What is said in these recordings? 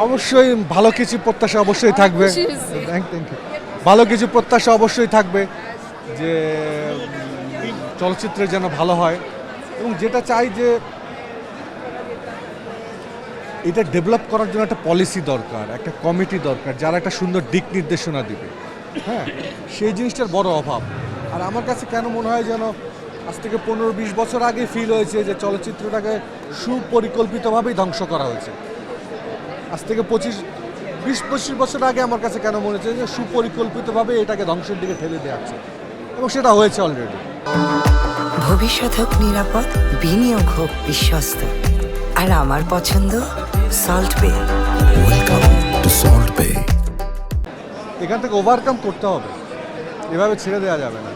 অবশ্যই ভালো কিছু প্রত্যাশা অবশ্যই থাকবে। Thank you. ভালো কিছু প্রত্যাশা অবশ্যই থাকবে যে চলচ্চিত্রে যেন ভালো হয় এবং যেটা চাই যে এটা ডেভেলপ করার জন্য একটা পলিসি দরকার, একটা কমিটি দরকার যারা একটা সুন্দর দিক নির্দেশনা দিবে। হ্যাঁ, সেই জিনিসটার বড় অভাব। আর আমার কাছে কেন মনে হয় যেন আজ থেকে 15-20 বছর আগে ফিল হয়েছে যে চলচ্চিত্রটাকে সুপরিকল্পিতভাবেই ধ্বংস করা হয়েছে। আজ থেকে 20-25 বছর আগে আমার কাছে কেন মনে হচ্ছে যে সুপরিকল্পিতভাবে এটাকে ধ্বংসের দিকে ঠেলে দেওয়া হচ্ছে এবং সেটা হয়েছে অলরেডি। ভবিষ্যৎ হোক নিরাপদ, বিনিয়োগ হোক বিশ্বস্ত, আর আমার পছন্দ সল্ট বে। ওয়েলকাম টু সল্ট বে। এখান থেকে ওভারকাম করতে হবে, এভাবে ছেড়ে দেওয়া যাবে না।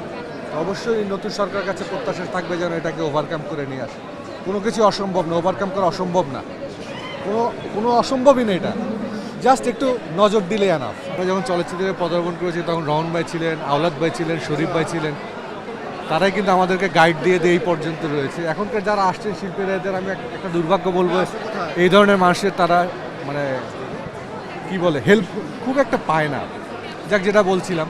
অবশ্যই নতুন সরকার কাছে প্রত্যাশা থাকবে যেন এটাকে ওভারকাম করে নিয়ে আসে। কোনো কিছু অসম্ভব না, ওভারকাম করা অসম্ভব না, কোনো অসম্ভবই না এটা, জাস্ট একটু নজর দিলে আনা। আমরা যখন চলচ্চিত্রে পদার্পণ করেছি তখন রহন ভাই ছিলেন, আওলাদ ভাই ছিলেন, শরীফ ভাই ছিলেন, তারাই কিন্তু আমাদেরকে গাইড দিয়ে এই পর্যন্ত রয়েছে। এখনকার যারা আসছেন শিল্পীরা, এদের আমি একটা দুর্ভাগ্য বলবো, এই ধরনের মানুষের তারা মানে কি বলে হেল্প খুব একটা পায় না। যাক, যেটা বলছিলাম,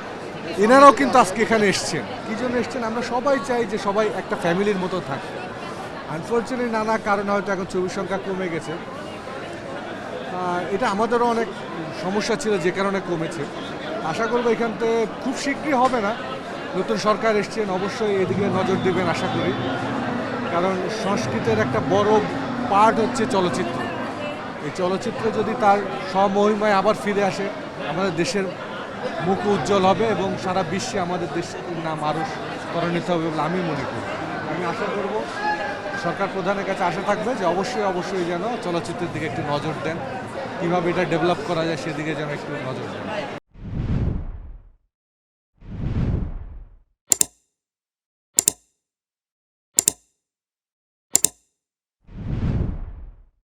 এনারাও কিন্তু আজকে এখানে এসছেন। কী জন্য এসছেন? আমরা সবাই চাই যে সবাই একটা ফ্যামিলির মতো থাকে। আনফর্চুনেটলি নানা কারণে হয়তো এখন ছবির সংখ্যা কমে গেছে। এটা আমাদেরও অনেক সমস্যা ছিল যে কারণে কমেছে। আশা করবো এখান থেকে খুব শীঘ্রই হবে না, নতুন সরকার এসছেন, অবশ্যই এদিকে নজর দেবেন আশা করি। কারণ সংস্কৃতির একটা বড় পার্ট হচ্ছে চলচ্চিত্র। এই চলচ্চিত্র যদি তার স্বমহিমায় আবার ফিরে আসে, আমাদের দেশের মুখ উজ্জ্বল হবে এবং সারা বিশ্বে আমাদের দেশের নাম আরও ত্বরান্বিত হবে বলে আমি মনে করি। আমি আশা করব সরকার প্রধানের কাছে আশা থাকবে যে অবশ্যই যেন চলচ্চিত্রের দিকে একটু নজর দেন, কীভাবে এটা ডেভেলপ করা যায় সেদিকে যেন একটু নজর দেন।